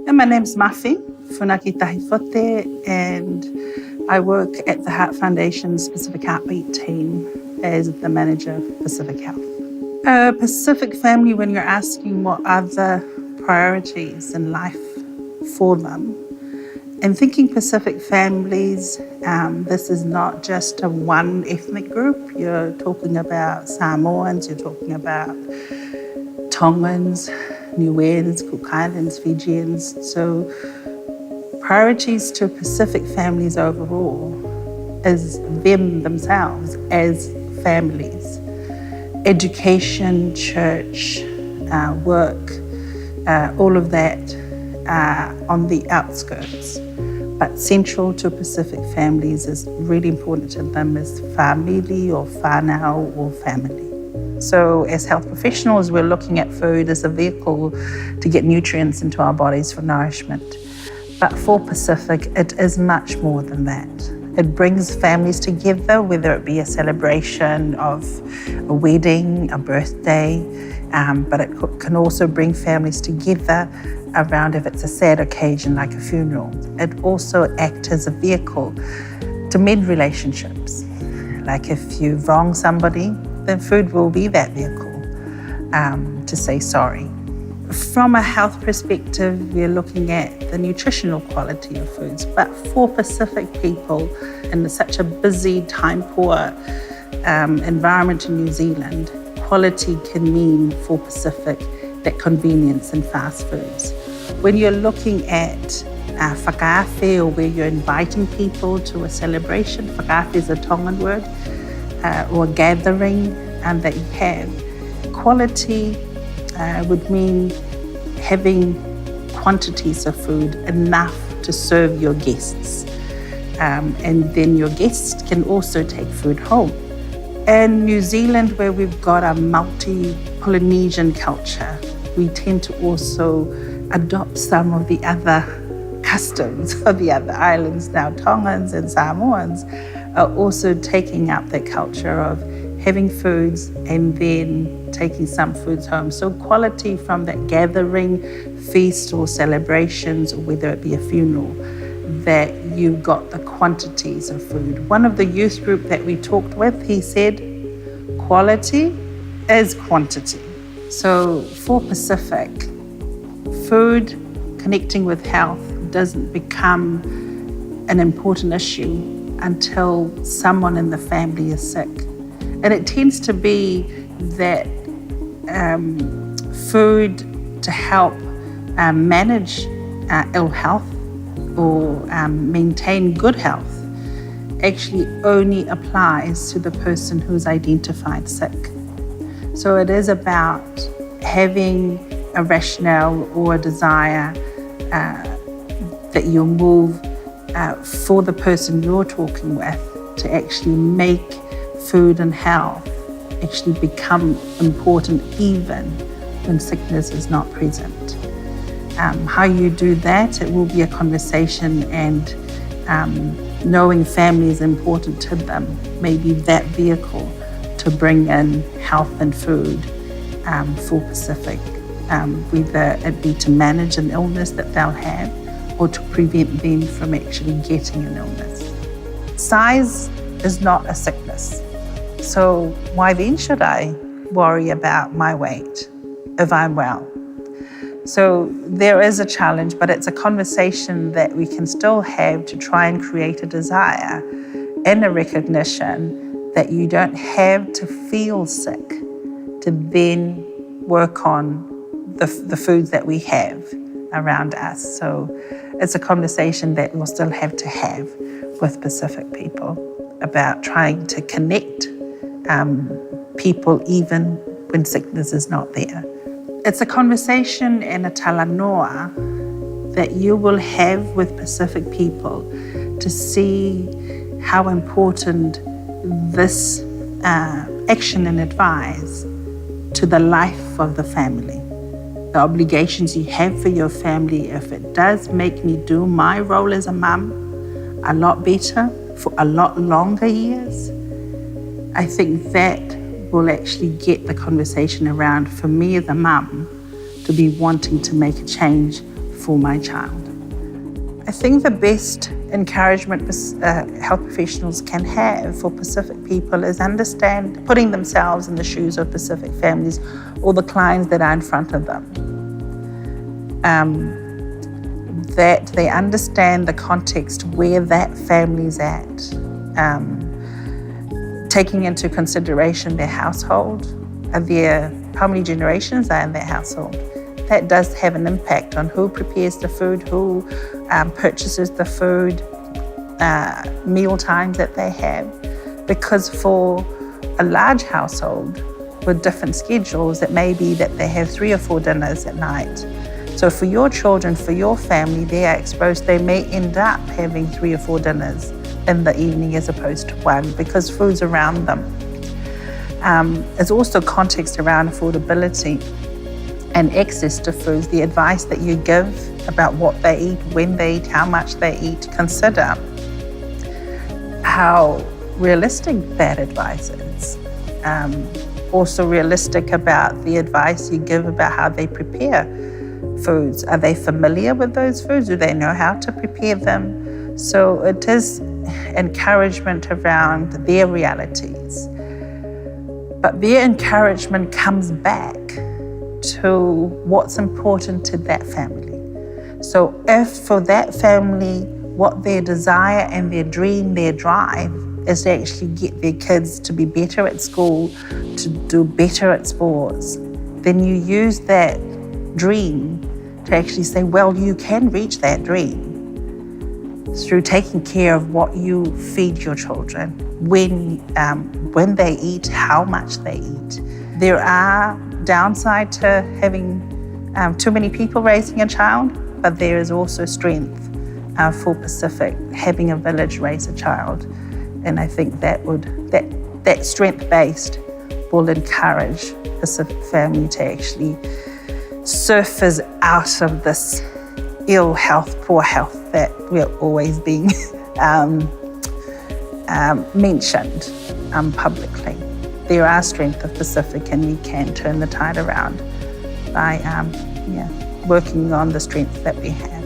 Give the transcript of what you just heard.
And my name's Mafi, Funaki Tahifote, and I work at the Heart Foundation's Pacific Heartbeat team as the manager of Pacific Health. Pacific family, when you're asking what are the priorities in life for them, and thinking Pacific families, this is not just a one ethnic group. You're talking about Samoans, you're talking about Tongans, Niueans, Cook Islands, Fijians. So priorities to Pacific families overall is them themselves as families. Education, church, work, all of that on the outskirts. But central to Pacific families is really important to them is family or whanau or family. So as health professionals, we're looking at food as a vehicle to get nutrients into our bodies for nourishment. But for Pacific, it is much more than that. It brings families together, whether it be a celebration of a wedding, a birthday, but it can also bring families together around if it's a sad occasion like a funeral. It also acts as a vehicle to mend relationships. Like if you wrong somebody, then food will be that vehicle to say sorry. From a health perspective, we're looking at the nutritional quality of foods, but for Pacific people in such a busy, time-poor environment in New Zealand, quality can mean for Pacific that convenience and fast foods. When you're looking at whakaafe, or where you're inviting people to a celebration, whakaafe is a Tongan word, or a gathering that you have, quality would mean having quantities of food enough to serve your guests. And then your guests can also take food home. In New Zealand, where we've got a multi-Polynesian culture, we tend to also adopt some of the other customs of the other islands. Now, Tongans and Samoans are also taking up that culture of having foods and then taking some foods home. So quality from that gathering, feast or celebrations, or whether it be a funeral, that you got the quantities of food. One of the youth group that we talked with, he said, quality is quantity. So for Pacific, food connecting with health doesn't become an important issue until someone in the family is sick. And it tends to be that food to help manage ill health or maintain good health actually only applies to the person who's identified sick. So it is about having a rationale or a desire that you'll move for the person you're talking with to actually make food and health actually become important even when sickness is not present. How you do that, it will be a conversation, and knowing family is important to them, maybe that vehicle to bring in health and food for Pacific, whether it be to manage an illness that they'll have or to prevent them from actually getting an illness. Size is not a sickness. So why then should I worry about my weight if I'm well? So there is a challenge, but it's a conversation that we can still have to try and create a desire and a recognition that you don't have to feel sick to then work on the foods that we have around us. So it's a conversation that we'll still have to have with Pacific people about trying to connect people even when sickness is not there. It's a conversation and a talanoa that you will have with Pacific people to see how important this action and advice to the life of the family. The obligations you have for your family, if it does make me do my role as a mum a lot better for a lot longer years, I think that will actually get the conversation around, for me as a mum, to be wanting to make a change for my child. I think the best encouragement health professionals can have for Pacific people is putting themselves in the shoes of Pacific families or the clients that are in front of them. That they understand the context where that family's at, taking into consideration their household, how many generations are in their household. That does have an impact on who prepares the food, who purchases the food, meal times that they have. Because for a large household with different schedules, it may be that they have 3 or 4 dinners at night. So for your children, for your family, they are exposed, they may end up having 3 or 4 dinners in the evening as opposed to 1 because food's around them. There's also context around affordability and access to foods, the advice that you give about what they eat, when they eat, how much they eat. Consider how realistic that advice is. Also realistic about the advice you give about how they prepare foods. Are they familiar with those foods? Do they know how to prepare them? So it is encouragement around their realities. But their encouragement comes back to what's important to that family. So if for that family, what their desire and their dream, their drive is to actually get their kids to be better at school, to do better at sports, then you use that dream to actually say, well, you can reach that dream through taking care of what you feed your children, when they eat, how much they eat. There are downside to having too many people raising a child, but there is also strength for Pacific having a village raise a child. And I think that strength-based will encourage Pacific family to actually surface out of this ill health, poor health that we're always being mentioned publicly. There are strength of Pacific, and we can turn the tide around by working on the strength that we have.